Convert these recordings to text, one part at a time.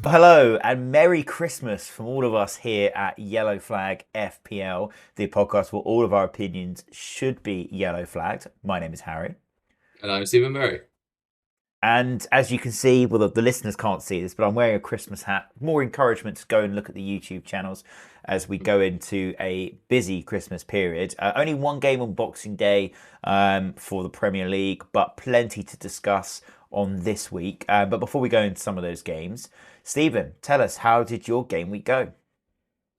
Hello and Merry Christmas from all of us here at Yellow Flag FPL, the podcast where all of our opinions should be yellow flagged. My name is Harry. And I'm Stephen Murray. And as you can see, well, the listeners can't see this, but I'm wearing a Christmas hat. More encouragement to go and look at the YouTube channels as we go into a busy Christmas period. Only one game on Boxing Day for the Premier League, but plenty to discuss on this week. But before we go into some of those games, Stephen, tell us, how did your game week go?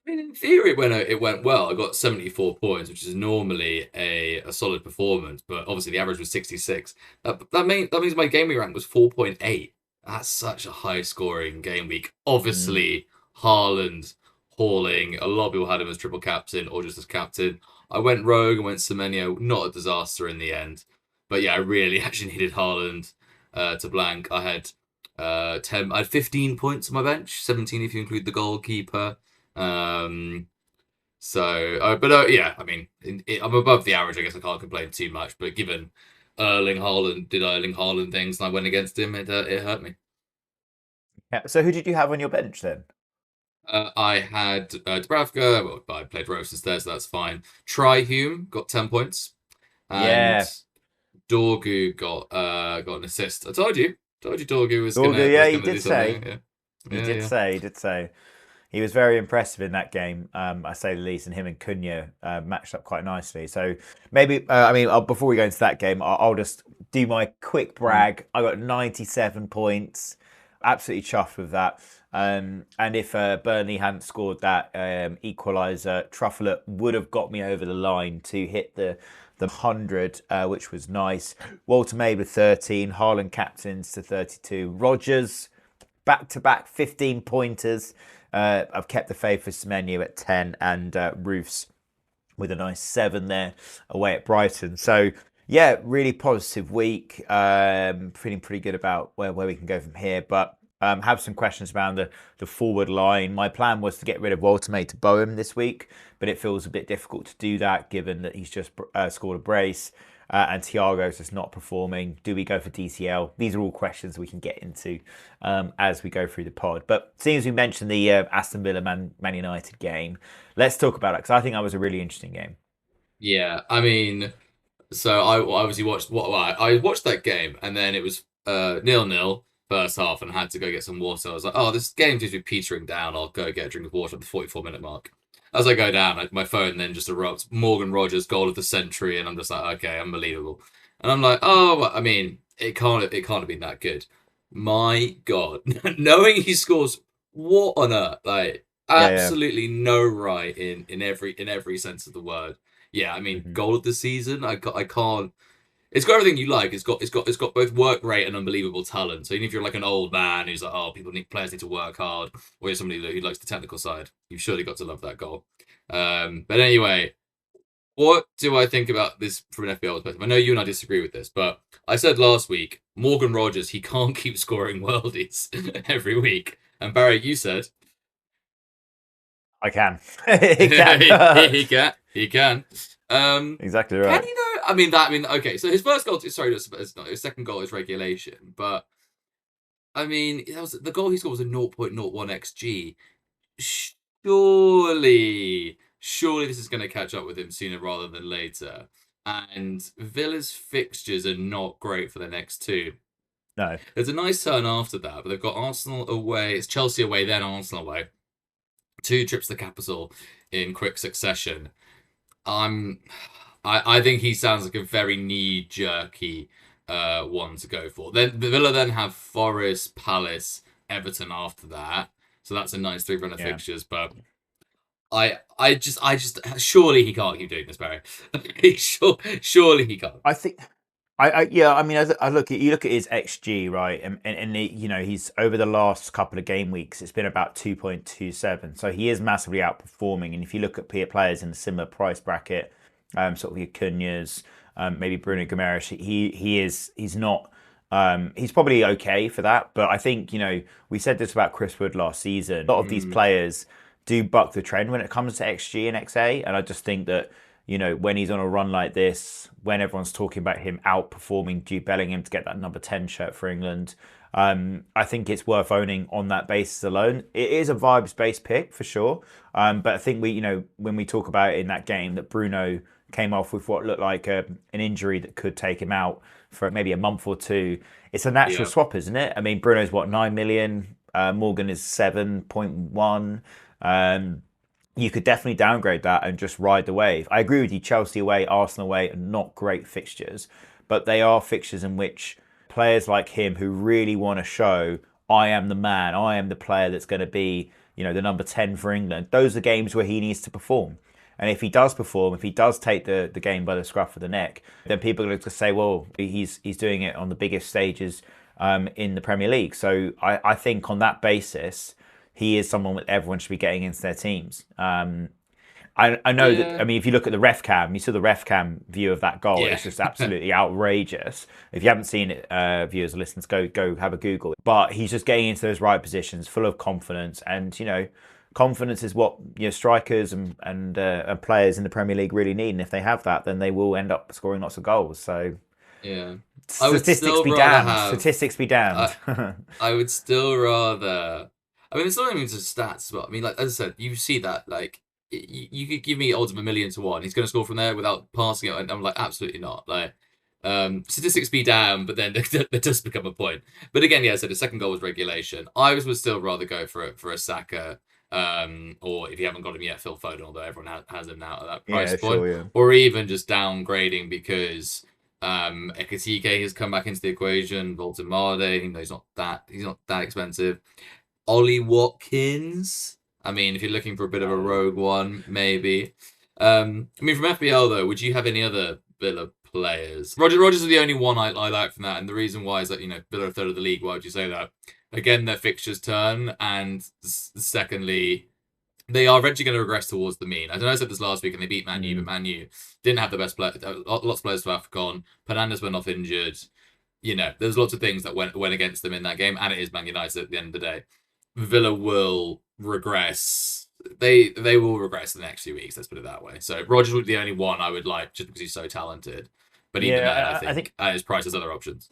I mean, in theory, it went well. I got 74 points, which is normally a solid performance, but obviously the average was 66. That means my game week rank was 4.8. That's such a high scoring game week. Mm. Obviously, Haaland hauling. A lot of people had him as triple captain or just as captain. I went rogue and went Semenyo. Not a disaster in the end, but yeah, I really actually needed Haaland to blank. I had 15 points on my bench, 17 if you include the goalkeeper. Um, yeah, I mean, I'm above the average. I guess I can't complain too much. But given Erling Haaland did Erling Haaland things, and I went against him, it hurt me. Yeah. So who did you have on your bench then? I had Dubravka. Well, I played Rose instead, so that's fine. Trihume got 10 points, and Yeah, Dorgu got an assist. I told you, Dorgu was Dorgu. gonna Yeah, was he gonna did do something. say. Yeah, He yeah, did yeah. say. He did say. He was very impressive in that game, I say the least, and him and Cunha matched up quite nicely. So maybe, before we go into that game, I'll just do my quick Mm. brag. I got 97 points, absolutely chuffed with that. And if Burnley hadn't scored that equaliser, Trufflet would have got me over the line to hit the 100, which was nice. Walter made with 13, Haaland captains to 32, Rogers back-to-back 15 pointers. I've kept the faith for Semenyo at 10 and Roofs with a nice 7 there away at Brighton. So, yeah, really positive week. Feeling pretty good about where we can go from here. But have some questions around the forward line. My plan was to get rid of Walter to Bowen this week, but it feels a bit difficult to do that given that he's just scored a brace. And Thiago's just not performing. Do we go for DCL? These are all questions we can get into as we go through the pod. But seeing as we mentioned the Aston Villa Man United game, let's talk about it because I think that was a really interesting game. Yeah, I mean, so I obviously watched I watched that game, and then it was 0-0 first half, and I had to go get some water. I was like, oh, this game seems to be petering down. I'll go get a drink of water at the 44-minute mark. As I go down, my phone then just erupts. Morgan Rogers goal of the century, and I'm just like, okay, unbelievable. And I'm like, oh, well, I mean, it can't have been that good. My God, knowing he scores, what on earth? Like, Yeah, yeah. absolutely no right in every sense of the word. Yeah, I mean, Hmm. goal of the season. I can't. It's got everything you like. It's got both work rate and unbelievable talent. So even if you're like an old man who's like, oh, players need to work hard, or you're somebody who likes the technical side, you've surely got to love that goal. But anyway, what do I think about this from an FPL perspective? I know you and I disagree with this, but I said last week Morgan Rogers he can't keep scoring worldies every week, and Barry, you said I can. It can. he can. Um, Exactly can right. he though? I mean, okay. So his first goal, sorry, it's not his second goal is regulation, but I mean, that was the goal he scored was a 0.01 xg. Surely this is going to catch up with him sooner rather than later. And Villa's fixtures are not great for the next two. No. There's a nice turn after that, but they've got Arsenal away. It's Chelsea away, then Arsenal away. Two trips to the capital in quick succession. I'm I think he sounds like a very knee jerky one to go for. Then the Villa then have Forest, Palace, Everton after that. So that's a nice three run of Yeah. fixtures, but I just surely he can't keep doing this, Barry. Surely he can't. I think. Yeah. I mean, I look at you look at his XG, right, and he's over the last couple of game weeks, it's been about 2.27. So he is massively outperforming. And if you look at peer players in a similar price bracket, sort of your Cunha's, maybe Bruno Guimaraes, he's not. He's probably okay for that, but I think we said this about Chris Wood last season. A lot of these Mm, players do buck the trend when it comes to XG and XA, and I just think that when he's on a run like this, when everyone's talking about him outperforming Jude Bellingham to get that number 10 shirt for England, I think it's worth owning on that basis alone. It is a vibes-based pick for sure, but I think when we talk about it in that game, that Bruno came off with what looked like an injury that could take him out for maybe a month or two. It's a natural Yeah. swap, isn't it? I mean, Bruno's what, 9 million, Morgan is 7.1. You could definitely downgrade that and just ride the wave. I agree with you. Chelsea away, Arsenal away are not great fixtures, but they are fixtures in which players like him who really want to show I am the man, I am the player that's going to be, the number 10 for England. Those are games where he needs to perform. And if he does perform, if he does take the game by the scruff of the neck, then people are going to say, well, he's doing it on the biggest stages in the Premier League. So I think on that basis, he is someone that everyone should be getting into their teams. I know that, I mean, if you look at the ref cam, you saw the ref cam view of that goal. Yeah. It's just absolutely outrageous. If you haven't seen it, viewers or listeners, go have a Google. But he's just getting into those right positions, full of confidence. And, confidence is what strikers and players in the Premier League really need. And if they have that, then they will end up scoring lots of goals. So Yeah. statistics be damned. Statistics be damned. I would still rather. I mean, it's not even just stats, but I mean, like as I said, you see that like you could give me odds of 1,000,000 to 1. He's going to score from there without passing it, and I'm like, absolutely not. Like, statistics be damned, but then there does become a point. But again, yeah, so the second goal was regulation. I would still rather go for a Saka, or if you haven't got him yet, Phil Foden, although everyone has him now at that price point, sure, yeah. or even just downgrading because. Ekitike has come back into the equation. Voltemade, even though he's not that expensive. Ollie Watkins. I mean, if you're looking for a bit of a rogue one, maybe. I mean, from FPL though, would you have any other Villa players? Rogers is the only one I like from that, and the reason why is that Villa are third of the league. Why would you say that? Again, their fixtures turn, and secondly, they are eventually going to regress towards the mean. I know I said this last week, and they beat Man U, but Man U didn't have the best player. Lots of players for AFCON. Fernandes went off injured. There's lots of things that went against them in that game, and it is Man United at the end of the day. Villa will regress. They will regress in the next few weeks. Let's put it that way. So Rogers would be the only one I would like, just because he's so talented. But even then, I think at his price, there's other options.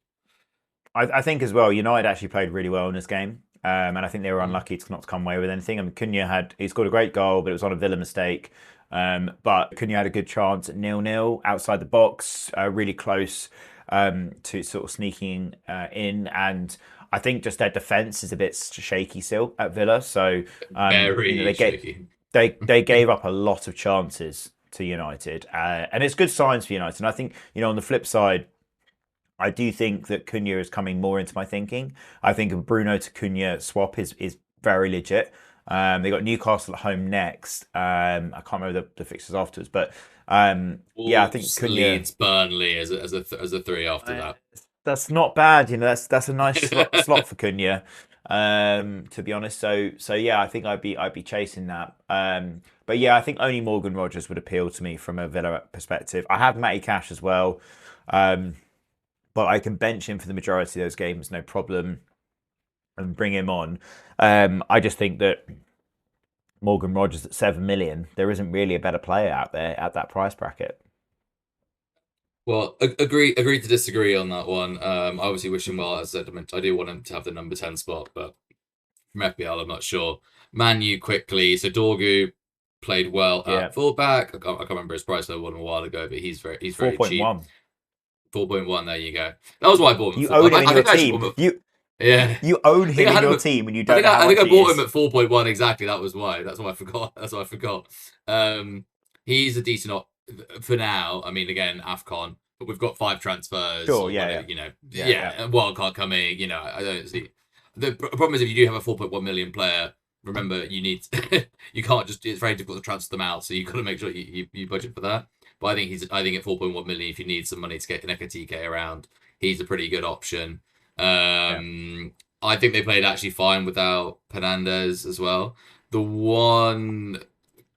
I think as well, United actually played really well in this game. And I think they were unlucky to not come away with anything. I mean, Cunha he scored a great goal, but it was on a Villa mistake. But Cunha had a good chance at 0-0 outside the box, really close to sort of sneaking in. And I think just their defence is a bit shaky still at Villa. So Very shaky. They gave up a lot of chances to United, and it's good signs for United. And I think on the flip side, I do think that Cunha is coming more into my thinking. I think a Bruno to Cunha swap is very legit. They got Newcastle at home next. I can't remember the fixtures afterwards, but yeah, I think Cunha Leeds, Burnley as a 3 after that. That's not bad. That's a nice slot for Cunha. To be honest, so yeah, I think I'd be chasing that. But yeah, I think only Morgan Rogers would appeal to me from a Villa perspective. I have Matty Cash as well. But I can bench him for the majority of those games, no problem, and bring him on. I just think that Morgan Rogers at 7 million, there isn't really a better player out there at that price bracket. Well, agree to disagree on that one. I obviously wish him well. As I said, I do want him to have the number 10 spot, but from FPL, I'm not sure. Man U quickly. So Dorgu played well at fullback. I can't remember his price. I won a while ago, but he's very cheap. 4.1. 4.1. There you go. That was why I bought him. You own him in your team. You own him in your team, and you don't. I think I bought him at 4.1 exactly. That's why I forgot. He's a decent for now. I mean, again, AFCON, but we've got 5 transfers. Sure, yeah. Wildcard coming. I don't see. The problem is if you do have a 4.1 million player, remember you need you can't just. It's very difficult to transfer them out, so you've got to make sure you budget for that. But I think at 4.1 million, if you need some money to get an Ekitike around, he's a pretty good option. I think they played actually fine without Fernandes as well. The one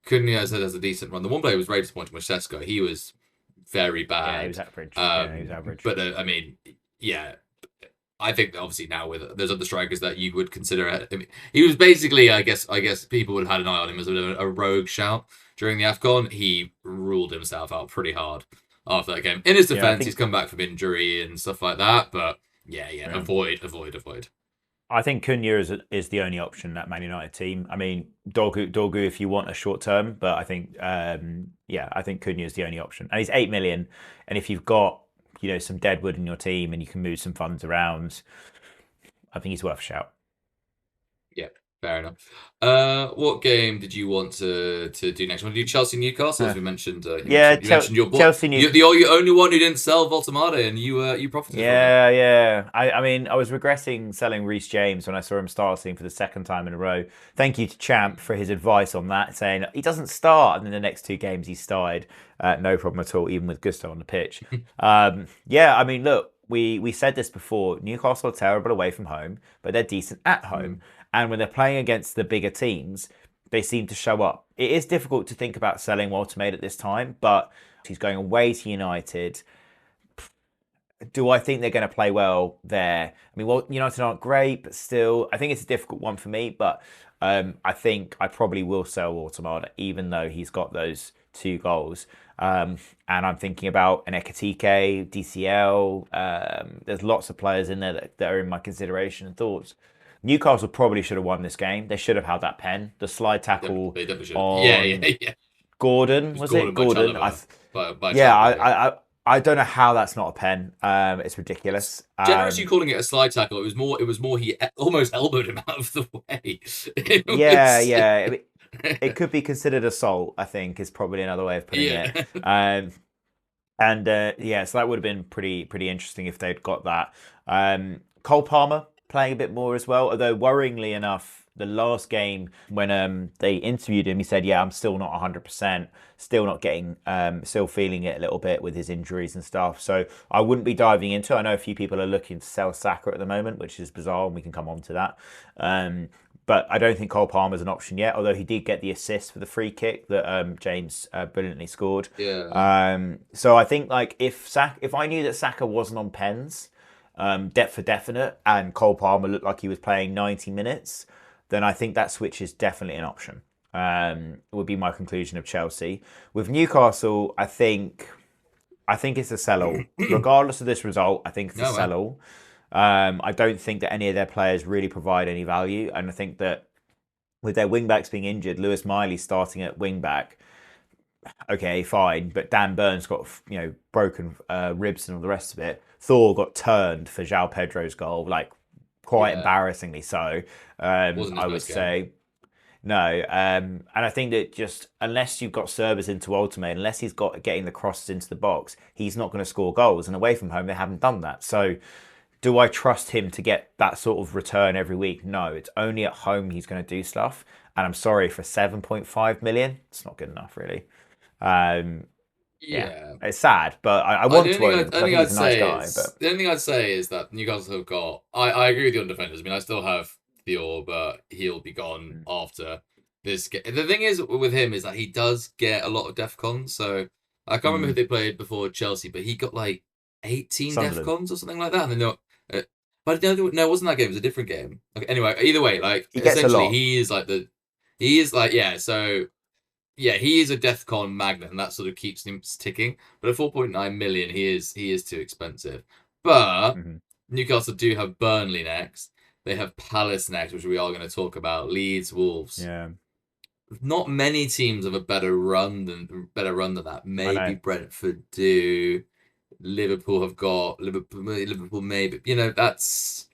Cunha has a decent run. The one player was very disappointing was Saka. He was very bad. Yeah, he was average. He was average. But I mean, yeah. I think that obviously now with there's other strikers that you would consider. I mean, he was basically, I guess people would have had an eye on him as a rogue shout during the AFCON. He ruled himself out pretty hard after that game. In his defense, he's come back from injury and stuff like that. But Yeah. Yeah. Avoid. I think Cunha is the only option that Man United team. I mean, Dorgu if you want a short term, but I think yeah, I think Cunha is the only option, and he's 8 million. And if you've got some deadwood in your team and you can move some funds around, I think he's worth a shout. Yeah, fair enough. What game did you want to do next? Want to do Chelsea Newcastle? As we mentioned, Yeah, you mentioned your boy. Chelsea New. You're the only one who didn't sell Voltemade, and you profited from it. Yeah. I mean, I was regretting selling Reece James when I saw him starting for the second time in a row. Thank you to Champ for his advice on that, saying he doesn't start, and then the next two games he started. No problem at all, even with Gusto on the pitch. Yeah, I mean, look, we said this before. Newcastle are terrible away from home, but they're decent at home. And when they're playing against the bigger teams, they seem to show up. It is difficult to think about selling Walter Maid at this time, but he's going away to United. Do I think they're going to play well there? I mean, well, United aren't great, but still, I think it's a difficult one for me. But I think I probably will sell Automata, even though he's got those two goals. And I'm thinking about an Ekitike, DCL. There's lots of players in there that are in my consideration and thoughts. Newcastle probably should have won this game. They should have held that pen. The slide tackle They definitely should. on Yeah. Gordon, It was was it? Gordon by Gordon. Chalobah. By Yeah, Chalobah, yeah. I don't know how that's not a pen. It's ridiculous. Generously calling it a slide tackle. It was more he almost elbowed him out of the way. Yeah. It could be considered assault, I think, is probably another way of putting it. And yeah, so that would have been pretty interesting if they'd got that. Cole Palmer playing a bit more as well, although worryingly enough, the last game when they interviewed him, he said, "Yeah, I'm still not 100%, still not getting, still feeling it a little bit with his injuries and stuff." So I wouldn't be diving into it. I know a few people are looking to sell Saka at the moment, which is bizarre, and we can come on to that. But I don't think Cole Palmer's an option yet, although he did get the assist for the free kick that James brilliantly scored. Yeah. So I think like if I knew that Saka wasn't on pens, for definite, and Cole Palmer looked like he was playing 90 minutes, then I think that switch is definitely an option. Would be my conclusion of Chelsea. With Newcastle, I think it's a sell-all. Regardless of this result, I think it's a sell-all. I don't think that any of their players really provide any value, and I think that with their wing-backs being injured, Lewis Miley starting at wing-back, okay, fine, but Dan Burns got broken ribs and all the rest of it. Thor got turned for João Pedro's goal, like quite embarrassingly so. I would say no, and I think that just unless you've got Service into Ultimate, unless he's got getting the crosses into the box, he's not going to score goals. And away from home, they haven't done that. So, do I trust him to get that sort of return every week? No, it's only at home he's going to do stuff. And I'm sorry, for 7.5 million, it's not good enough, really. Yeah, it's sad, but I want to own him because I think he's a nice guy. But the only thing I'd say is that Newcastle have got. I agree with you on defenders. I mean, I still have Dior, but he'll be gone after this game. The thing is with him is that he does get a lot of DEFCONs. So I can't remember who they played before Chelsea, but he got like 18 DEFCONs or something like that. And then but no, it wasn't that game. It was a different game. Okay, anyway, either way, like essentially, he is like yeah. So. Yeah, he is a DEFCON magnet, and that sort of keeps him ticking. But at 4.9 million, he is too expensive. But Newcastle do have Burnley next. They have Palace next, which we are going to talk about. Leeds, Wolves. Yeah. Not many teams have a better run than that. Maybe Brentford do. Liverpool have got Liverpool maybe. That's.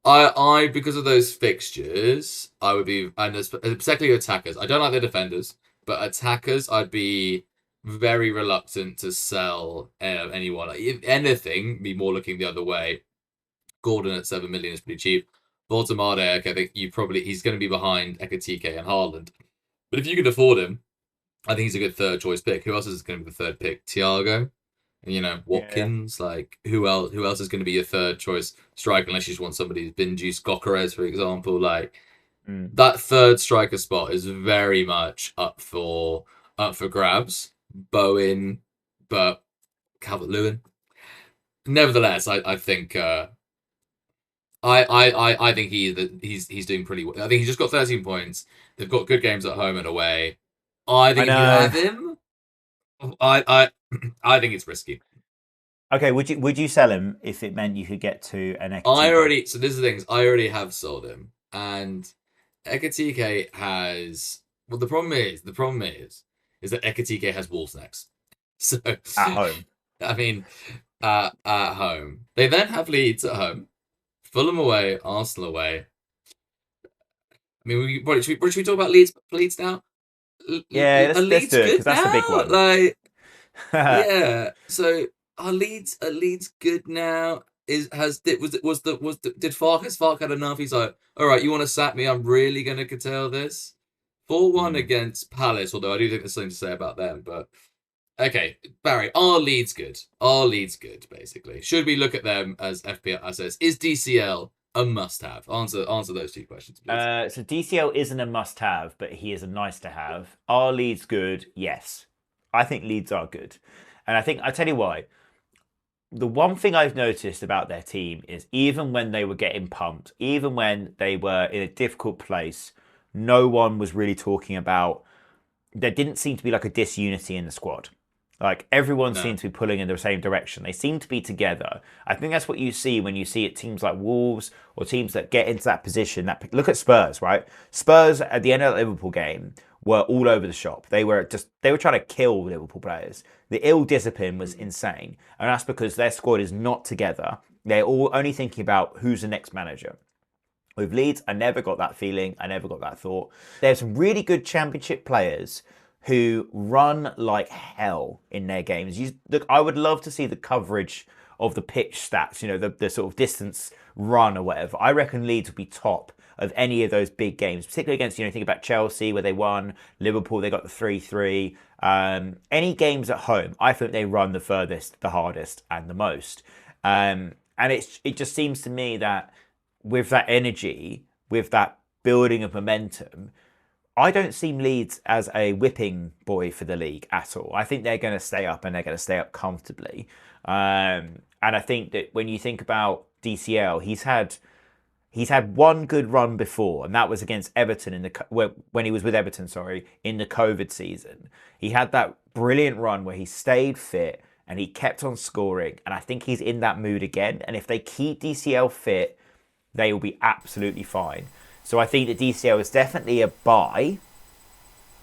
I because of those fixtures, I would be, and particularly attackers. I don't like the defenders. But attackers, I'd be very reluctant to sell anyone. Like, if anything, be more looking the other way. Gordon at 7 million is pretty cheap. Voltemade, I think he's going to be behind Ekitike and Haaland. But if you could afford him, I think he's a good third choice pick. Who else is going to be the third pick? Thiago, and Watkins. Like who else is going to be your third choice striker unless you just want somebody who's been juiced, Gokares, for example, like. That third striker spot is very much up for grabs. Bowen, but Calvert-Lewin. Nevertheless, I think I think he's doing pretty well. I think he's just got 13 points. They've got good games at home and away. I think if you have him, I think it's risky. Okay, would you sell him if it meant you could get to an Ekitike? So this is the thing. I already have sold him, and Ekitike has. Well, is that Ekitike has Wolves next. So, At home? I mean, at home, they then have Leeds at home, Fulham away, Arsenal away. I mean, should we talk about Leeds now? Yeah, Are let's Leeds do it because good that's the big now? one. Like, yeah. So are Leeds good now? Did Fark has Fark had enough? He's like, all right, you want to sack me? I'm really gonna curtail this. 4-1 Hmm. against Palace, although I do think there's something to say about them. But okay, Barry, are Leeds good? Are Leeds good? Basically, should we look at them as FPL assets? Is DCL a must-have? Answer those two questions, please. So DCL isn't a must-have, but he is a nice-to-have. Are Leeds good? Yes, I think Leeds are good, and I tell you why. The one thing I've noticed about their team is even when they were getting pumped, even when they were in a difficult place, no one was really talking about. There didn't seem to be like a disunity in the squad. Like everyone No. seemed to be pulling in the same direction. They seem to be together. I think that's what you see when you see it teams like Wolves or teams that get into that position. That look at Spurs, right? Spurs at the end of the Liverpool game were all over the shop. They were trying to kill Liverpool players. The ill discipline was insane, and that's because their squad is not together. They're all only thinking about who's the next manager. With Leeds, I never got that feeling. I never got that thought. There's some really good championship players who run like hell in their games. Look, I would love to see the coverage of the pitch stats, the sort of distance run or whatever. I reckon Leeds would be top of any of those big games, particularly against, think about Chelsea where they won, Liverpool, they got the 3-3. Any games at home, I think they run the furthest, the hardest, and the most. And it just seems to me that with that energy, with that building of momentum, I don't see Leeds as a whipping boy for the league at all. I think they're going to stay up and they're going to stay up comfortably. And I think that when you think about DCL, he's had one good run before, and that was against Everton when he was with Everton, sorry, in the COVID season. He had that brilliant run where he stayed fit and he kept on scoring, and I think he's in that mood again. And if they keep DCL fit, they will be absolutely fine. So I think that DCL is definitely a buy,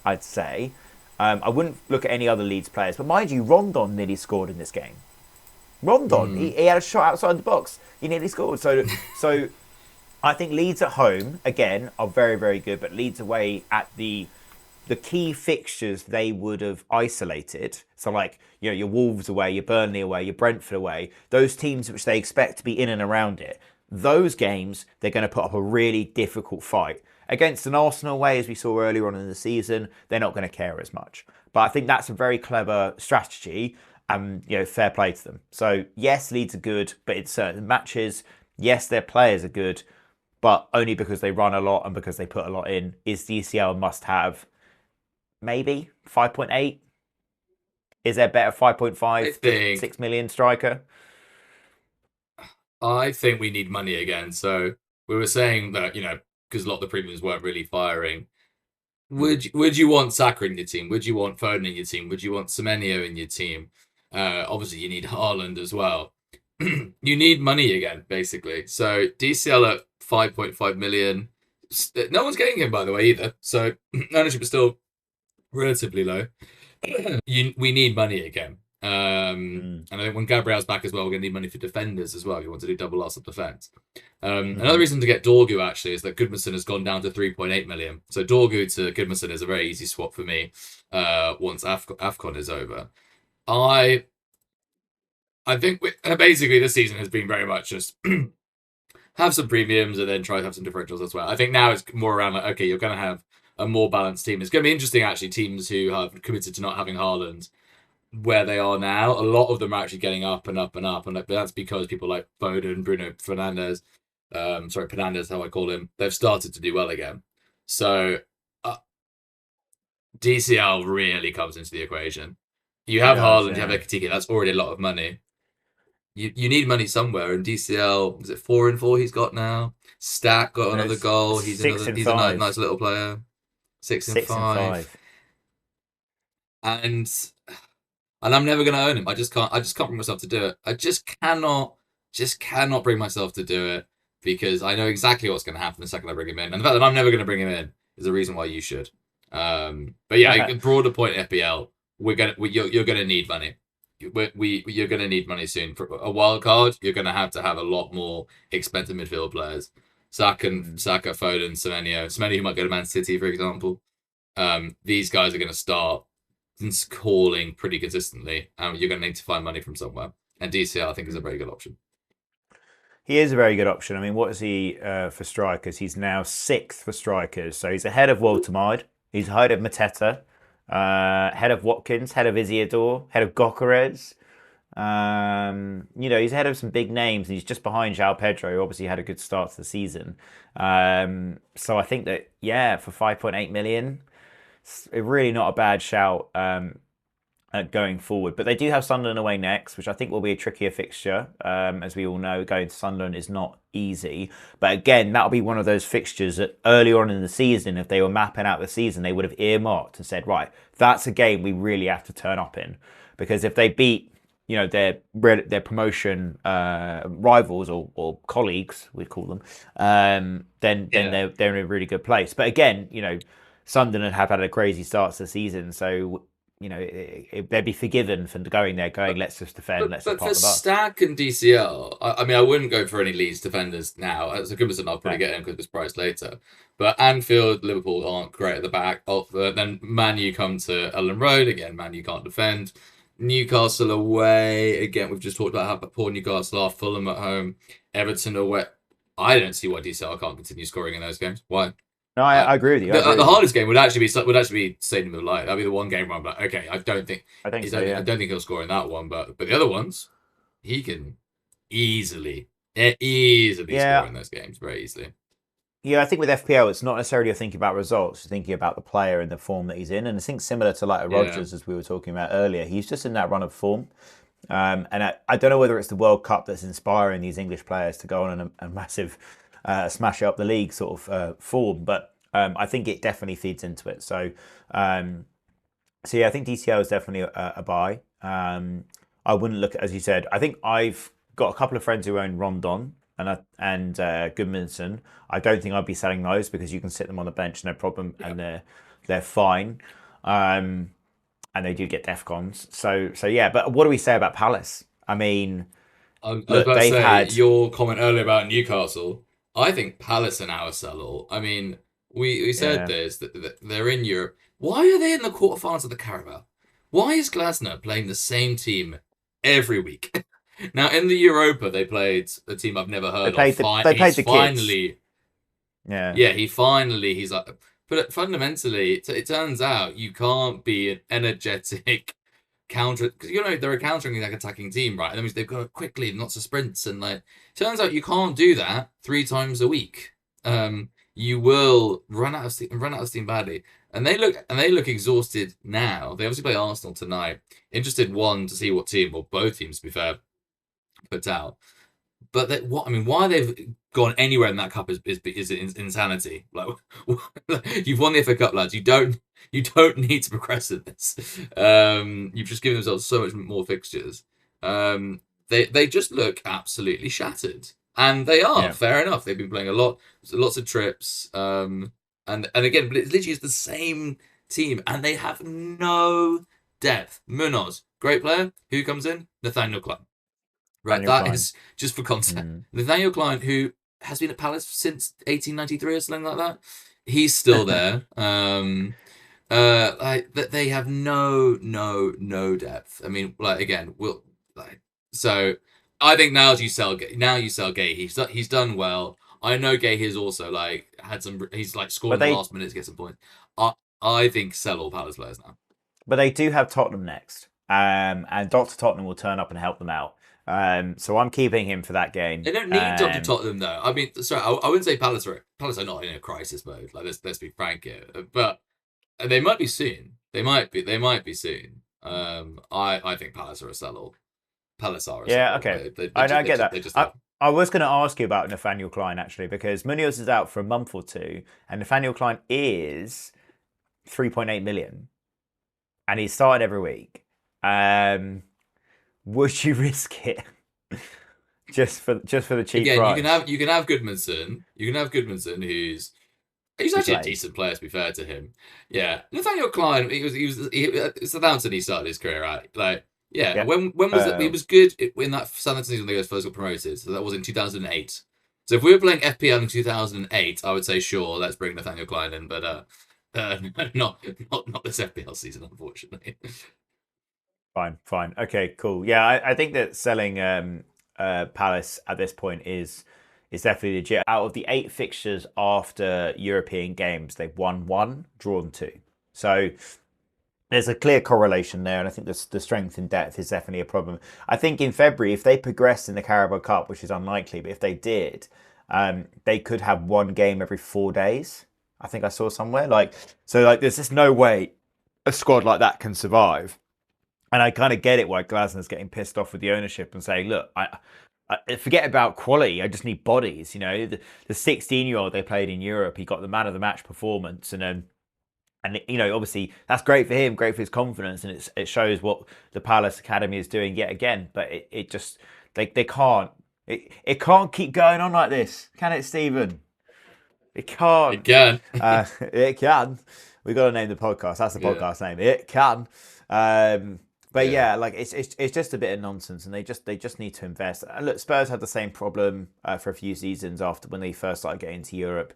I'd say. I wouldn't look at any other Leeds players, but mind you, Rondon nearly scored in this game. Rondon, he had a shot outside the box. He nearly scored. So I think Leeds at home, again, are very, very good, but Leeds away at the key fixtures they would have isolated. So like, your Wolves away, your Burnley away, your Brentford away, those teams which they expect to be in and around it. Those games, they're going to put up a really difficult fight. Against an Arsenal away, as we saw earlier on in the season, they're not going to care as much. But I think that's a very clever strategy and, fair play to them. So, yes, Leeds are good, but in certain matches, yes, their players are good, but only because they run a lot and because they put a lot in. Is DCL a must-have? Maybe 5.8. Is there better 5.5 to 6 million striker? I think we need money again. So we were saying that, because a lot of the premiums weren't really firing. Would you want Saka in your team? Would you want Foden in your team? Would you want Semenyo in your team? Obviously, you need Haaland as well. You need money again, basically. So DCL at 5.5 million. No one's getting him, by the way, either. So ownership is still relatively low. We need money again. And I think when Gabriel's back as well, we're going to need money for defenders as well. If you want to do double loss of defense. Another reason to get Dorgu actually is that Goodmanson has gone down to 3.8 million. So Dorgu to Goodmanson is a very easy swap for me once AFCON is over. I think basically this season has been very much just have some premiums and then try to have some differentials as well. I think now it's more around like, okay, you're going to have a more balanced team. It's going to be interesting actually, teams who have committed to not having Haaland where they are now. A lot of them are actually getting up and up and up, and that's because people like Foden, Bruno Fernandes, Fernandes, how I call him, they've started to do well again. So DCL really comes into the equation. You have Haaland, you have Ekitike, that's already a lot of money. You need money somewhere, and DCL, is it 4-4 he's got now? Stack got another goal. He's a nice little player. 6-5. And and I'm never going to own him. I just can't. I just can't bring myself to do it. I just cannot bring myself to do it because I know exactly what's going to happen the second I bring him in, and the fact that I'm never going to bring him in is the reason why you should. But yeah, broader point, FPL, you're gonna need money. You're gonna need money soon for a wild card. You're gonna have to have a lot more expensive midfield players. Saka, Foden, Semenyo, who might go to Man City, for example. These guys are going to start calling pretty consistently, and you're going to need to find money from somewhere. And DCL, I think, is a very good option. He is a very good option. I mean, what is he for strikers? He's now 6th for strikers. So he's ahead of Woltemade. He's ahead of Mateta, head of Watkins, head of Isiodor, head of Gokares. He's ahead of some big names, and he's just behind João Pedro, who obviously had a good start to the season. So I think that, yeah, for 5.8 million, it's really not a bad shout going forward. But they do have Sunderland away next, which I think will be a trickier fixture. As we all know, going to Sunderland is not easy. But again, that'll be one of those fixtures that early on in the season, if they were mapping out the season, they would have earmarked and said, right, that's a game we really have to turn up in. Because if they beat their promotion rivals or colleagues, we'd call them, then they're in a really good place. But again, Sunderland have had a crazy start to the season, so they'd be forgiven for going there, let's just defend, let's just park the bus. For Stack and DCL, I mean, I wouldn't go for any Leeds defenders now. As a Goodison, I'll probably get him because it's priced later. But Anfield, Liverpool aren't great at the back. Then Man U come to Ellen Road again. Man U can't defend. Newcastle away again. We've just talked about how poor Newcastle are. Fulham at home. Everton away. I don't see why DCL can't continue scoring in those games. Why? No, I agree with you. The hardest game would actually be Stadium of Light. That'd be the one game where I'm like, okay, I don't think he'll score in that one, but the other ones, he can easily score in those games very easily. Yeah, I think with FPL, it's not necessarily thinking about results, you're thinking about the player and the form that he's in. And I think similar to like Rodgers, as we were talking about earlier, he's just in that run of form. And I don't know whether it's the World Cup that's inspiring these English players to go on a massive smash up the league sort of form, but I think it definitely feeds into it. So yeah, I think DCL is definitely a buy. I wouldn't look at, as you said, I think I've got a couple of friends who own Rondon and Goodmanson. I don't think I'd be selling those because you can sit them on the bench no problem, and they're fine. And they do get defcons. So yeah, but what do we say about Palace? I mean, they've had your comment earlier about Newcastle. I think Palace are now a sell-all. I mean, we said this, that they're in Europe. Why are they in the quarterfinals of the Carabao? Why is Glasner playing the same team every week? Now, in the Europa, they played a team I've never heard of. They played the finally, kids. Yeah. Yeah, he's like... But fundamentally, it turns out you can't be an energetic counter, because they're a countering attacking team, right? And that means they've got quickly lots of sprints, and turns out you can't do that 3 times a week. You will run out of steam badly, and they look exhausted now. They obviously play Arsenal tonight. Interested to see what team, or both teams to be fair, put out. But why they've gone anywhere in that cup is insanity. Like, you've won the FA Cup, lads. You don't need to progress in this. You've just given themselves so much more fixtures. They just look absolutely shattered, and they are fair enough. They've been playing lots of trips, and again, but it literally is the same team, and they have no depth. Munoz, great player. Who comes in? Nathaniel Klein. Right, that is just for context. Nathaniel Klein, who has been at Palace since 1893 or something like that, he's still there. They have no depth. I mean, so I think now you sell Gay. He's done well. I know Gay has also had some. He's scored in the last minute to get some points. I think sell all Palace players now. But they do have Tottenham next, and Dr. Tottenham will turn up and help them out. So I'm keeping him for that game. They don't need Dr. Tottenham though. I mean, sorry, I wouldn't say Palace are not in a crisis mode. Let's be frank here, but they might be soon. They might be soon. I think Palace are a sell-all. Palace are a sell-all. Yeah, okay. I get that. I was going to ask you about Nathaniel Klein actually, because Munoz is out for a month or two, and Nathaniel Klein is 3.8 million, and he's started every week. Would you risk it just for the cheap Again, price? you can have Goodmanson. You can have Goodmanson, who's he's Who actually a plays? decent player, to be fair to him. Yeah, Nathaniel Klein. Southampton. He started his career at yeah. Yeah. When was it? He was good in that Southampton season when they first got promoted. So that was in 2008. So if we were playing FPL in 2008, I would say sure, let's bring Nathaniel Klein in, but not this FPL season, unfortunately. Fine. Okay, cool. Yeah, I think that selling Palace at this point is definitely legit. Out of the 8 fixtures after European games, they've won 1, drawn 2. So there's a clear correlation there, and I think the strength in depth is definitely a problem. I think in February, if they progressed in the Carabao Cup, which is unlikely, but if they did, they could have 1 game every 4 days. I think I saw somewhere there's just no way a squad like that can survive. And I kind of get it why Glasner's getting pissed off with the ownership and saying, look, I forget about quality. I just need bodies. You know, the 16-year-old they played in Europe, he got the man of the match performance, and you know, obviously that's great for him, great for his confidence, and it shows what the Palace Academy is doing yet again. But it just they can't it can't keep going on like this, can it, Stephen? It can't. Again, It can. We got to name the podcast. That's the podcast name. It can. But yeah, like it's just a bit of nonsense, and they just need to invest. Look, Spurs had the same problem for a few seasons after when they first started getting to Europe.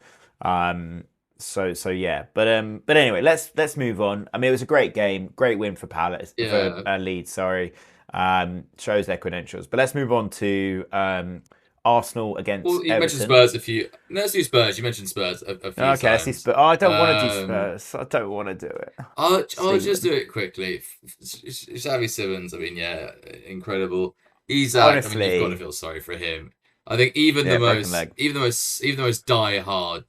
So yeah, but anyway, let's move on. I mean, it was a great game, great win for Palace, for Leeds. Sorry, shows their credentials. But let's move on to Arsenal against you Everton. mentioned Spurs a few. No, let's do Spurs. You mentioned Spurs a few times. Okay, let's do Spurs. Oh, I don't want to do Spurs. I don't want to do it. I'll just do it quickly. Xavi Simmons, I mean, yeah, incredible. Isak, Honestly, I mean, you've got to feel sorry for him. I think even the most die-hard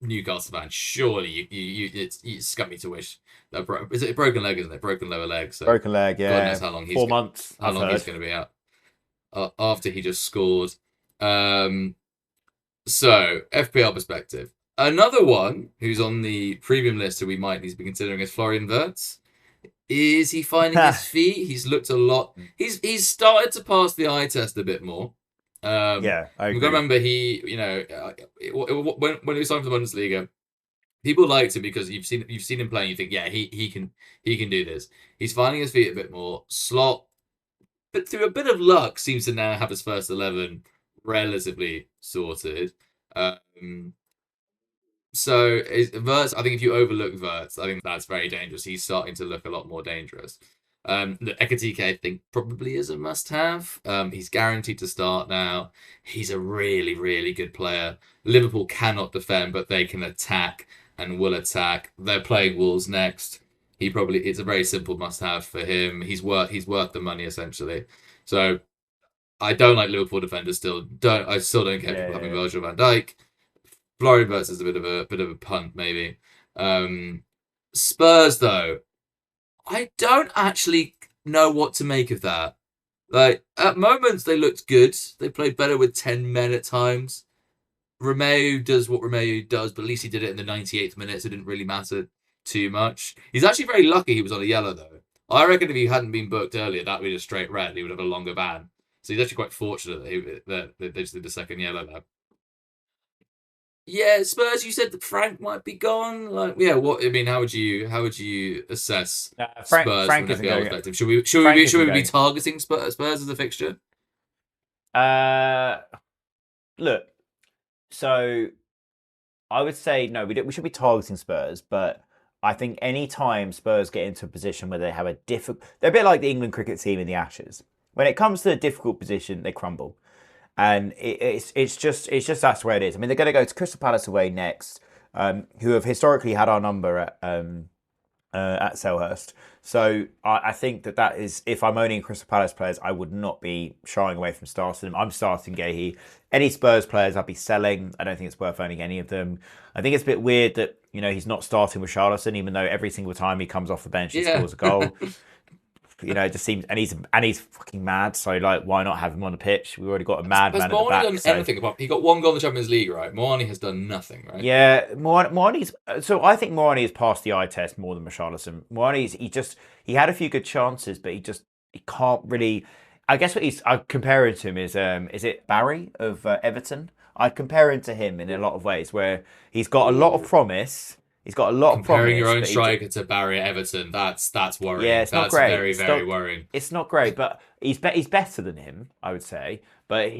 Newcastle fan, surely it's scummy to wish that is it a broken leg, isn't it? Broken lower leg. So broken leg, yeah. God knows how long 4 months. How long he's going to be out after he just scored. So FPL perspective, another one who's on the premium list who we might need to be considering is Florian Wirtz. Is he finding his feet? He's looked a lot. He's started to pass the eye test a bit more. Yeah, I agree. We've got to remember when he was signed for the Bundesliga, people liked him because you've seen him playing. You think, yeah, he can do this. He's finding his feet a bit more. Slot, but through a bit of luck, seems to now have his first 11 relatively sorted. So Wirtz, I think if you overlook Wirtz, I think that's very dangerous. He's starting to look a lot more dangerous. Ekitike, I think, probably is a must-have. He's guaranteed to start now. He's a really, really good player. Liverpool cannot defend, but they can attack and will attack. They're playing Wolves next. It's a very simple must-have for him. He's worth the money essentially. So I don't like Liverpool defenders still. I still don't care people having Virgil van Dijk. Florian Wirtz is a bit of a punt maybe. Spurs though, I don't actually know what to make of that. Like at moments they looked good. They played better with 10 men at times. Romeo does what Romeo does, but at least he did it in the 98th minute, so it didn't really matter too much. He's actually very lucky he was on a yellow though. I reckon if he hadn't been booked earlier, that would be a straight red. He would have a longer ban. So he's actually quite fortunate that they just did the second yellow there. Yeah, Spurs. You said that Frank might be gone. Like, yeah. What I mean, how would you assess Spurs Frank from an isn't FPL going. perspective? Should we be targeting Spurs as a fixture? Look. So, I would say no. We should be targeting Spurs, but I think any time Spurs get into a position where they have they're a bit like the England cricket team in the Ashes. When it comes to a difficult position, they crumble. And it's just that's where it is. I mean, they're going to go to Crystal Palace away next, who have historically had our number at Selhurst. So I think that is, if I'm owning Crystal Palace players, I would not be shying away from starting them. I'm starting Gahey. Any Spurs players I'd be selling. I don't think it's worth owning any of them. I think it's a bit weird that he's not starting with Charlison, even though every single time he comes off the bench he scores a goal. It just seems, and he's fucking mad. So like, why not have him on the pitch? We've already got a mad Has man at the Moani back. done So anything apart? He got one goal in the Champions League, right? Moani has done nothing, right? yeah, Moani's. So I think Moani has passed the eye test more than Richarlison. Moani's he had a few good chances, but he can't really. I guess what I compare him to him is it Barry of Everton? I'd compare him to him in a lot of ways, where he's got a lot of Ooh. promise. He's got a lot of Comparing your promise, own but striker to Barry at Everton, that's yeah, worrying. it's not That's great. very, very worrying. It's not great, but he's better than him, I would say. But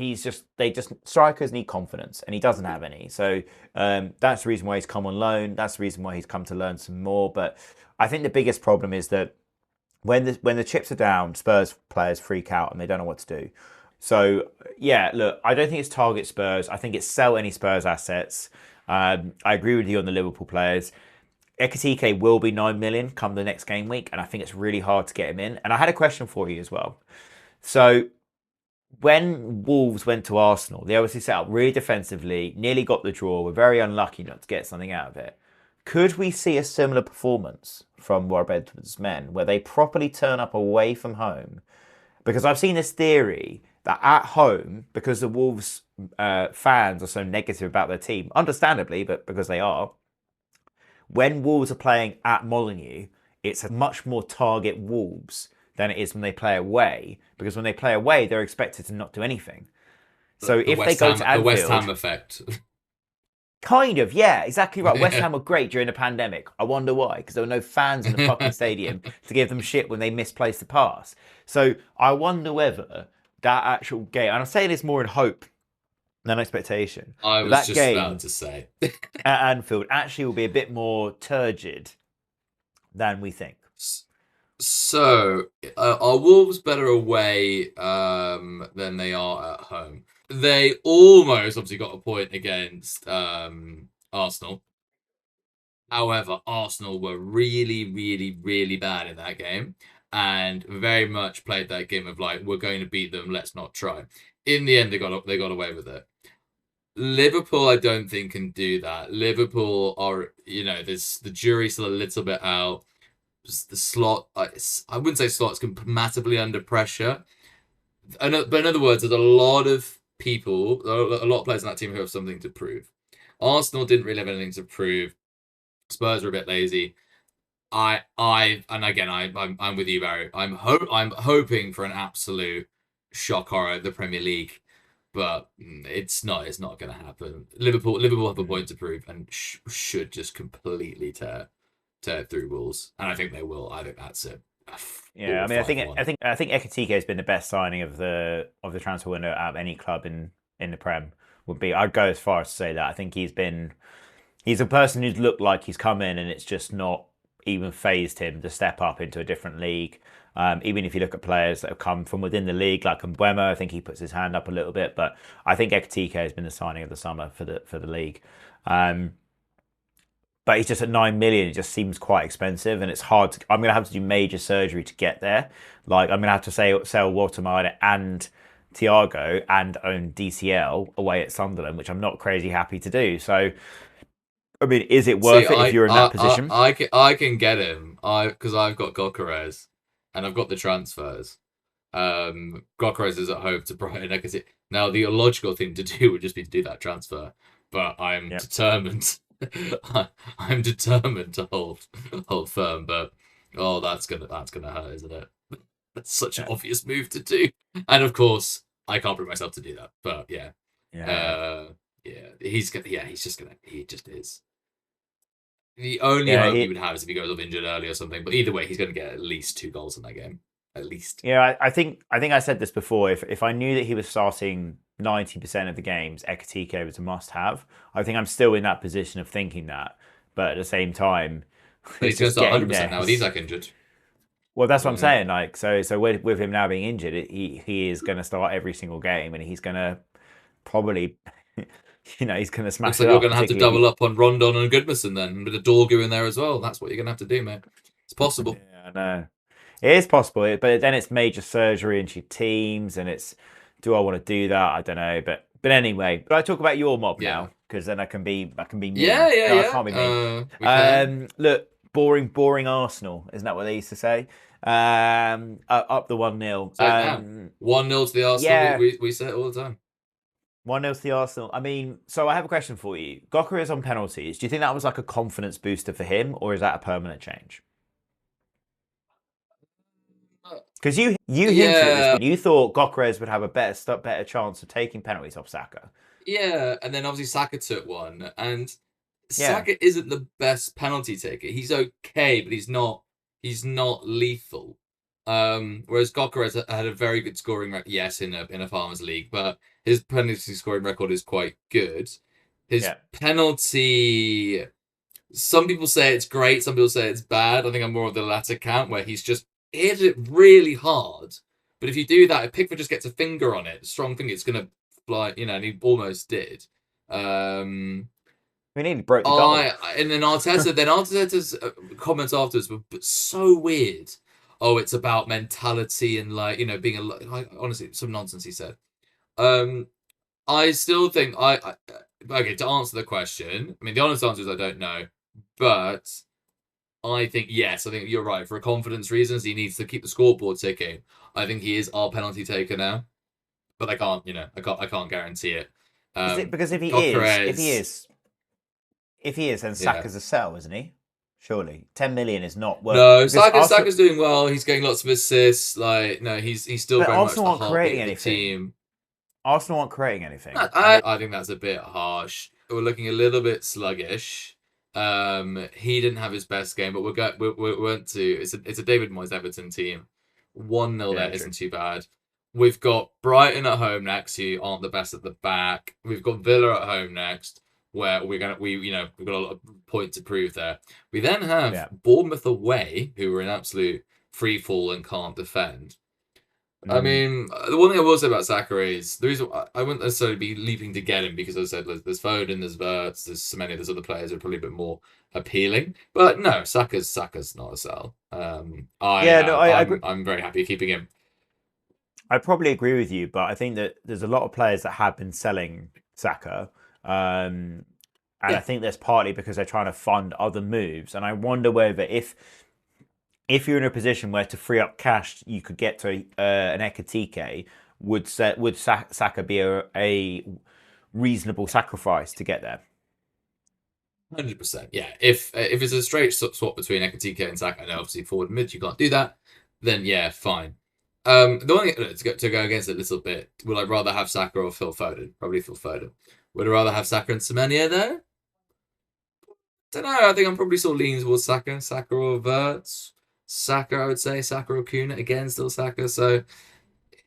strikers need confidence, and he doesn't have any. So that's the reason why he's come on loan. That's the reason why he's come to learn some more. But I think the biggest problem is that when the chips are down, Spurs players freak out and they don't know what to do. So yeah, look, I don't think it's target Spurs. I think it's sell any Spurs assets. I agree with you on the Liverpool players. Ekitike will be 9 million come the next game week, and I think it's really hard to get him in. And I had a question for you as well. So when Wolves went to Arsenal, they obviously set up really defensively, nearly got the draw, were very unlucky not to get something out of it. Could we see a similar performance from Rob Edwards' men, where they properly turn up away from home? Because I've seen this theory that at home, because the Wolves fans are so negative about their team, understandably, but because they are, when Wolves are playing at Molineux, it's a much more target Wolves than it is when they play away. Because when they play away, they're expected to not do anything. So if they go to Anfield, the West Ham effect. Kind of, yeah, exactly right. West Yeah. Ham were great during the pandemic. I wonder why, because there were no fans in the fucking stadium to give them shit when they misplaced the pass. So I wonder whether that actual game, and I'm saying this more in hope than expectation, I was that just game about to say. at Anfield actually will be a bit more turgid than we think. So, are Wolves better away than they are at home? They almost obviously got a point against Arsenal. However, Arsenal were really, really, really bad in that game and very much played that game of like, we're going to beat them, let's not try. In the end, they got away with it. Liverpool, I don't think can do that. Liverpool are, there's the jury's still a little bit out. The slot, I wouldn't say slots can massively under pressure. But in other words, there's a lot of people, a lot of players in that team who have something to prove. Arsenal didn't really have anything to prove. Spurs were a bit lazy. And again, I'm with you, Barry. I'm hoping for an absolute shock horror of the Premier League, but it's not going to happen. Liverpool have a point to prove and should just completely tear through Wolves, and I think they will. I think that's it. Yeah, I mean, I think Ekitike has been the best signing of the transfer window out of any club in the Prem. I'd go as far as to say that I think he's a person who's looked like he's come in and it's just not even phased him to step up into a different league. Even if you look at players that have come from within the league, like Mbeumo, I think he puts his hand up a little bit, but I think Ekitike has been the signing of the summer for the league. But he's just at 9 million. It just seems quite expensive, and it's hard. I'm going to have to do major surgery to get there. Like I'm going to have to sell Watermire and Thiago and own DCL away at Sunderland, which I'm not crazy happy to do. So, I mean, is it worth it if you're in that position? I can get him. Because I've got Gokares and I've got the transfers. Gokares is at home to Brighton. Now the illogical thing to do would just be to do that transfer, but I'm determined. I'm determined to hold firm, but that's gonna hurt, isn't it? That's such an obvious move to do, and of course I can't bring myself to do that. But he just is. The only hope he would have is if he goes off injured early or something. But either way, he's going to get at least 2 goals in that game, at least. Yeah, I think I said this before. If I knew that he was starting 90% of the games, Ekitike was a must-have. I think I'm still in that position of thinking that, but at the same time, but he's going to start 100% now with Isak injured. Well, that's what I'm saying. Like, so with him now being injured, he is going to start every single game, and he's going to probably, he's going to smash. Looks like you're going to have to double up on Rondon and Goodmanson then, with a Dorgu in there as well. That's what you're going to have to do, mate. It's possible. Yeah, I know. It is possible, but then it's major surgery into your teams, and it's, do I want to do that? I don't know, but anyway. But I talk about your mob now, because then I can be mean. Yeah. I can't be mean. Look, boring Arsenal, isn't that what they used to say? Up the 1-0. So now 1-0 to the Arsenal. Yeah, We say it all the time. 1-0 to the Arsenal. I mean, so I have a question for you. Gokra is on penalties. Do you think that was like a confidence booster for him, or is that a permanent change? Because you hinted at this, Yeah, but you thought Gokres would have a better chance of taking penalties off Saka. yeah, and then obviously Saka took one, and Yeah, Saka isn't the best penalty taker. He's okay, but he's not lethal. Whereas Gokares had a very good scoring record, yes, in a Farmers League, but his penalty scoring record is quite good. His yeah. penalty, some people say it's great, some people say it's bad. I think I'm more of the latter camp, where he's just hit it really hard. But if you do that, if Pickford just gets a finger on it, a strong finger, it's gonna fly, and he almost did. We nearly broke the goal. And then Arteta's comments afterwards were so weird. Oh, it's about mentality and being honestly some nonsense he said. I still think okay, to answer the question. I mean, the honest answer is I don't know, but I think yes. I think you're right. For confidence reasons, he needs to keep the scoreboard ticking. I think he is our penalty taker now, but I can't guarantee it. Because if he Gyökeres, is, then yeah. Saka's a sell, isn't he? Surely, 10 million is not worth. No, Because Saka's doing well. He's getting lots of assists. No, he's still but very much Arsenal the aren't creating heartbeat of the anything. team. Arsenal aren't creating anything. I think that's a bit harsh. We're looking a little bit sluggish. He didn't have his best game, but we went to it's a David Moyes Everton team. 1-0 there True. isn't too bad. We've got Brighton at home next, who aren't the best at the back. We've got Villa at home next, where we've got a lot of point to prove there. We then have Bournemouth away, who are in absolute free fall and can't defend. I mean, the one thing I will say about Saka is the reason I wouldn't necessarily be leaping to get him because, as I said, there's Foden, there's Verts, there's so many of those other players who are probably a bit more appealing. But no, Saka's not a sell. I agree. I'm very happy keeping him. I probably agree with you, but I think that there's a lot of players that have been selling Saka, and I think that's partly because they're trying to fund other moves. And I wonder whether if you're in a position where to free up cash, you could get to an Ekitike, would Saka be a reasonable sacrifice to get there? 100%. Yeah. If it's a straight swap between Ekitike and Saka, and obviously forward and mid, you can't do that. Then yeah, fine. The one thing to go against it a little bit, would I rather have Saka or Phil Foden? Probably Phil Foden. Would I rather have Saka and Semenyo though? Don't know. I think I'm probably still leaning towards Saka. Saka or Verts. Saka, I would say. Saka or Kuna. Again, still Saka. So,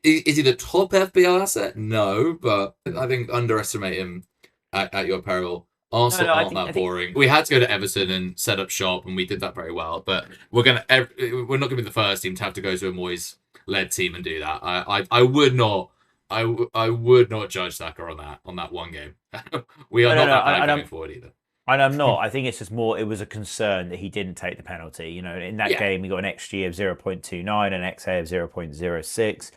is he the top FPL asset? No, but I think underestimate him at your peril. Arsenal aren't that boring. We had to go to Everton and set up shop, and we did that very well. But we're not going to be the first team to have to go to a Moyes-led team and do that. I would not. I would not judge Saka on that one game. We are not that bad going forward either. And I'm not. I think it's just more, it was a concern that he didn't take the penalty. In that game, he got an XG of 0.29, an XA of 0.06.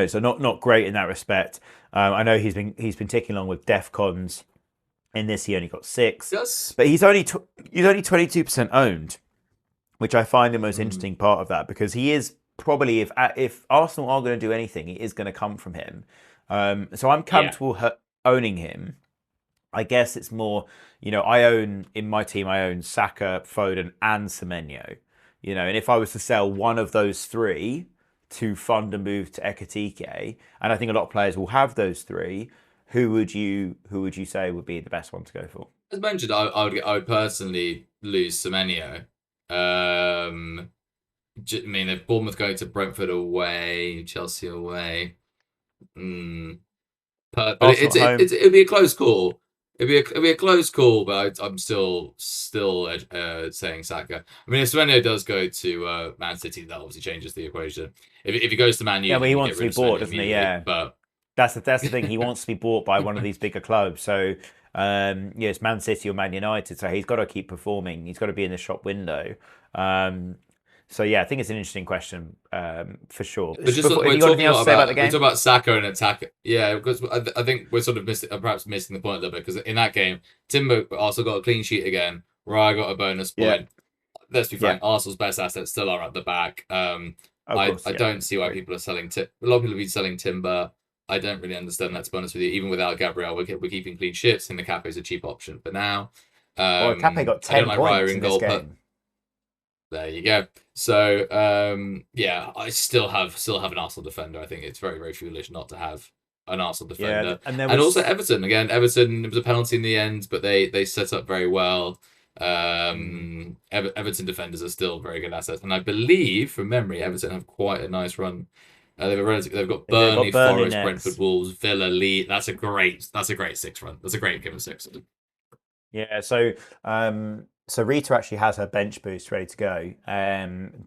So not great in that respect. I know he's been ticking along with DEFCONs. In this, he only got 6. Yes. But he's only 22% owned, which I find the most interesting part of that, because he is probably, if Arsenal are going to do anything, it is going to come from him. So I'm comfortable owning him. I guess it's more, in my team, I own Saka, Foden, and Semenyo. And if I was to sell one of those 3 to fund a move to Ekitike, and I think a lot of players will have those 3, who would you say would be the best one to go for? As mentioned, I would personally lose Semenyo. I mean, if Bournemouth going to Brentford away, Chelsea away. But it'd be a close call. It'd be a close call, but I'm still saying Saka. I mean, if Semenyo does go to Man City, that obviously changes the equation. If he goes to Man U, but he wants to be bought, doesn't he? Yeah, but that's the thing. He wants to be bought by one of these bigger clubs. So it's Man City or Man United. So he's got to keep performing. He's got to be in the shop window. So yeah, I think it's an interesting question for sure. But just we're talking about Saka and attack. Yeah, because I think we're sort of perhaps missing the point a little bit, because in that game, Timber also got a clean sheet again. Raya got a bonus point. let's be Yeah, frank, Arsenal's best assets still are at the back. of course. I Yeah, don't see why agree. people are selling. A lot of people have been selling Timber. I don't really understand that, to be honest with you. Even without Gabriel, we're keeping clean sheets, and the Cafe is a cheap option for now. Well, Cape got I don't 10 like Raya points in in this goal, game. there you go. So yeah, I still have an Arsenal defender. I think it's very very foolish not to have an Arsenal Yeah, defender. and there And also was. Everton again. Everton, it was a penalty in the end, but they set up very well. Mm, Everton defenders are still very good assets, and I believe from memory, Everton have quite a nice run. They've got they've Burnley, got Burnley Forest, Brentford, next. Wolves, Villa, Leeds. That's a great six run. That's a great game of six. Yeah, so Rita actually has her bench boost ready to go,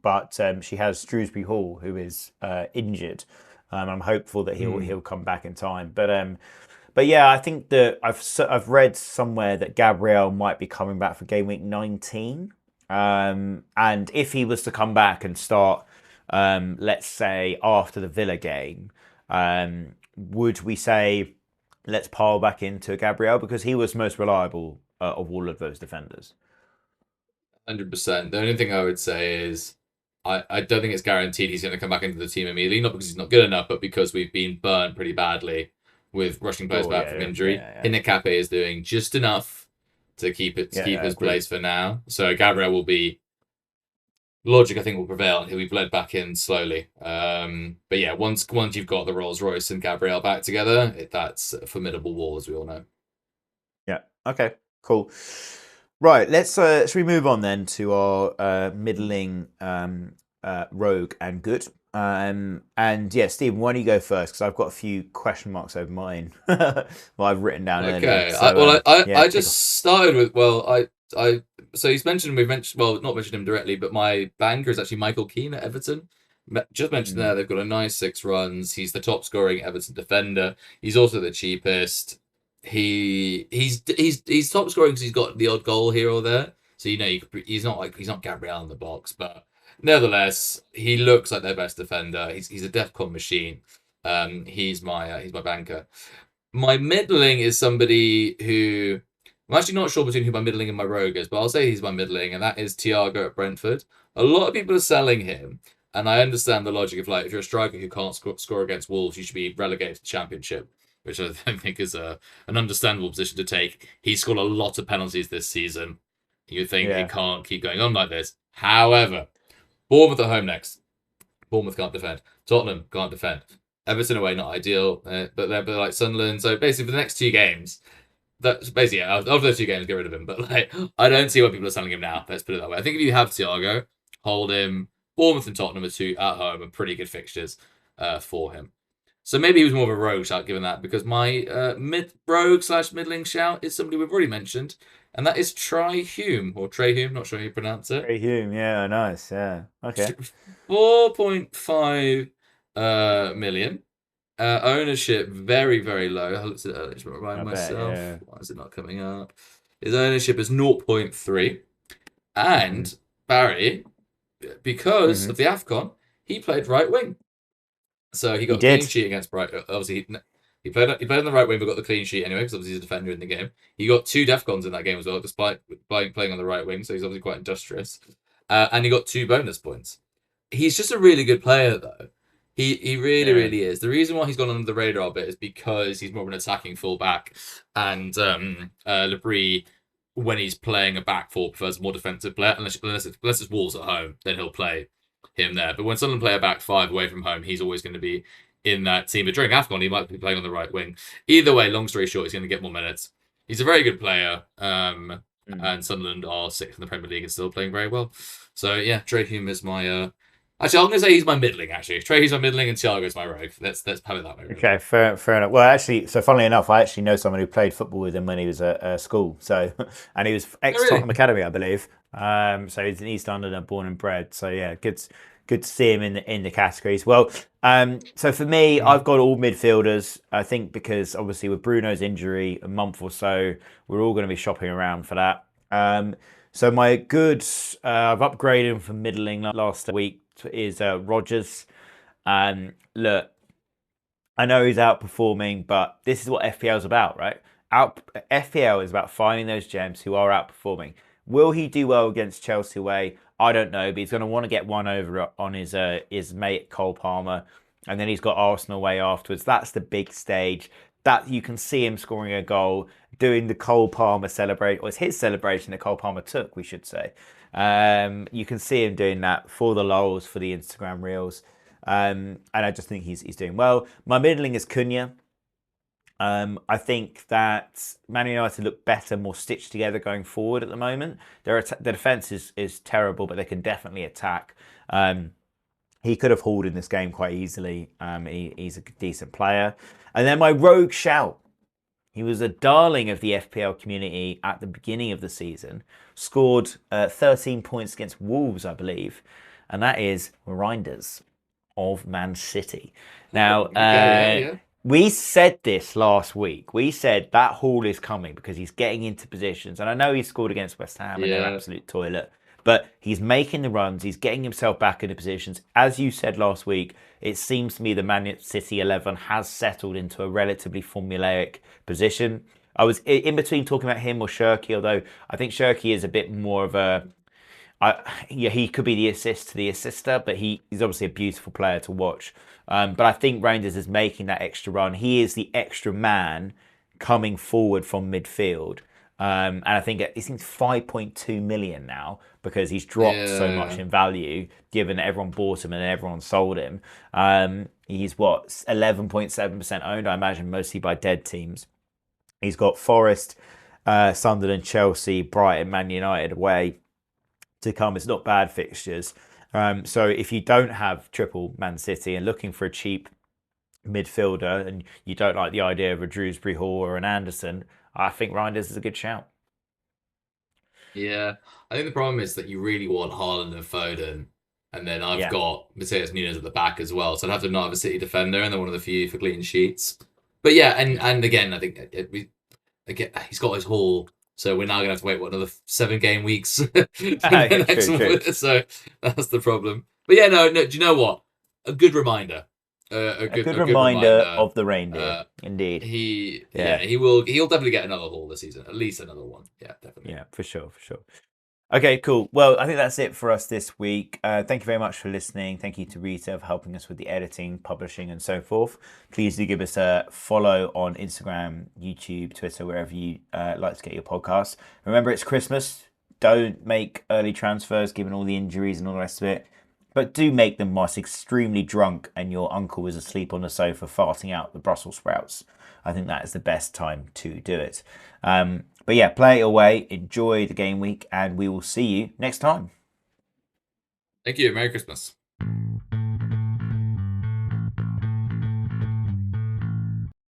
but she has Shrewsbury Hall, who is injured. I'm hopeful that he'll come back in time, but yeah, I think that I've read somewhere that Gabriel might be coming back for game week 19, and if he was to come back and start, let's say after the Villa game, would we say let's pile back into Gabriel because he was most reliable of all of those defenders? 100%. The only thing I would say is I don't think it's guaranteed he's going to come back into the team immediately, not because he's not good enough, but because we've been burned pretty badly with rushing players Sure, back from yeah, injury. yeah, Hinakape is doing just enough to keep yeah, his agreed. place for now. So Gabriel will be logic. I think will prevail, and he'll be bled back in slowly. But yeah, once you've got the Rolls Royce and Gabriel back together, that's a formidable wall, as we all know. Yeah. Okay. Cool. Right. Let's we move on then to our middling rogue and good. And yeah, Stephen, why don't you go first? Because I've got a few question marks over mine, what I've written down earlier. Okay. So yeah, I kick off. just started with I so we've mentioned not mentioned him directly, but my banker is actually Michael Keane at Everton. Just mentioned there Mm, they've got a nice 6 runs. He's the top scoring Everton defender. He's also the cheapest. He's top scoring because he's got the odd goal here or there. So he's not Gabriel in the box, but nevertheless he looks like their best defender. He's a DefCon machine. He's my banker. My middling is somebody who I'm actually not sure between who my middling and my rogue is, but I'll say he's my middling, and that is Thiago at Brentford. A lot of people are selling him, and I understand the logic of like if you're a striker who can't score against Wolves, you should be relegated to the Championship, which I think is an understandable position to take. He scored a lot of penalties this season. You think it yeah. can't keep going on like this. However, Bournemouth at home next. Bournemouth can't defend. Tottenham can't defend. Everton away, not ideal, but they're like Sunderland. So basically, for the next 2 games, that's basically after those 2 games, get rid of him. But like, I don't see why people are selling him now. Let's put it that way. I think if you have Thiago, hold him. Bournemouth and Tottenham are two at home are pretty good fixtures for him. So maybe he was more of a rogue shout given that, because my mid rogue slash middling shout is somebody we've already mentioned, and that is Tri Hume or Trey Hume. Not sure how you pronounce it. Trey Hume. Yeah. Nice. Yeah. Okay. 4.5 million. Ownership very, very low. I looked at it earlier to remind I bet. myself. Yeah. Why is it not coming up? His ownership is 0.3. Mm-hmm. And Barry, because Mm-hmm. of the AFCON, he played right wing. So he He got a clean did. sheet against Brighton. Obviously, he played on the right wing, but got the clean sheet anyway, because obviously he's a defender in the game. He got 2 DEFCONs in that game as well, despite playing on the right wing, so he's obviously quite industrious. And he got 2 bonus points. He's just a really good player, though. He really, Yeah. really is. The reason why he's gone under the radar a bit is because he's more of an attacking fullback, and Labrie, when he's playing a back four, prefers a more defensive player. Unless it's Wolves at home, then he'll play him there. But when Sunderland play a back five away from home, he's always going to be in that team. But during AFCON, he might be playing on the right wing. Either way, long story short, he's going to get more minutes. He's a very good player, Mm. and Sunderland are sixth in the Premier League and still playing very well. So yeah, Trey Hume is my. Actually, I'm going to say he's my middling. Actually, Trey Hume's my middling, and Thiago's my rogue. Let's have it that way. Really. Okay, fair enough. Well, actually, so funnily enough, I actually know someone who played football with him when he was at school. So, and he was Oh, ex really? Tottenham Academy, I believe. So he's in East London, born and bred. So yeah, good to see him in the categories. Well, so for me, I've got all midfielders. I think because obviously with Bruno's injury, a month or so, we're all going to be shopping around for that. So my good, I've upgraded him from middling last week is Rogers. Look, I know he's outperforming, but this is what FPL is about, right? FPL is about finding those gems who are outperforming. Will he do well against Chelsea away? I don't know, but he's going to want to get one over on his mate Cole Palmer, and then he's got Arsenal away afterwards. That's the big stage. That you can see him scoring a goal, doing the Cole Palmer celebration. Or it's his celebration that Cole Palmer took, we should say. You can see him doing that for the lols, for the Instagram reels. And I just think he's doing well. My middling is Cunha. I think that Man United look better, more stitched together going forward at the moment. The defence is terrible, but they can definitely attack. He could have hauled in this game quite easily. He's a decent player. And then my rogue shout. He was a darling of the FPL community at the beginning of the season. Scored 13 points against Wolves, I believe. And that is Reinders of Man City. Now, we said this last week. We said that haul is coming because he's getting into positions. And I know he scored against West Ham and they're absolute toilet. But he's making the runs. He's getting himself back into positions. As you said last week, it seems to me the Man City 11 has settled into a relatively formulaic position. I was in between talking about him or Shirky, although I think Shirky is a bit more of a... he could be the assist to the assister, but he's obviously a beautiful player to watch. But I think Reinders is making that extra run. He is the extra man coming forward from midfield. And I think he's 5.2 million now because he's dropped so much in value, given that everyone bought him and everyone sold him. He's 11.7% owned, I imagine, mostly by dead teams. He's got Forest, Sunderland, Chelsea, Brighton, Man United away to come. It's not bad fixtures. So if you don't have triple Man City and looking for a cheap midfielder and you don't like the idea of a Drewsbury Hall or an Anderson, I think Reinders is a good shout. Yeah, I think the problem is that you really want Haaland and Foden, and then I've got Mateus Nunes at the back as well, so I'd have to not have a City defender, and they're one of the few for clean sheets. But yeah, and again, I think he's got his haul, so we're now gonna have to wait another 7 game weeks for the next one. So that's the problem. But yeah, no. Do you know what? A good reminder. A good reminder of the reindeer, indeed. He'll definitely get another haul this season, at least another one. Yeah, definitely. Yeah, for sure. Okay, cool. Well, I think that's it for us this week. Thank you very much for listening. Thank you to Rita for helping us with the editing, publishing, and so forth. Please do give us a follow on Instagram, YouTube, Twitter, wherever you like to get your podcasts. Remember, it's Christmas. Don't make early transfers, given all the injuries and all the rest of it. But do make them whilst extremely drunk and your uncle is asleep on the sofa farting out the Brussels sprouts. I think that is the best time to do it. But yeah, play it away, enjoy the game week, and we will see you next time. Thank you. Merry Christmas.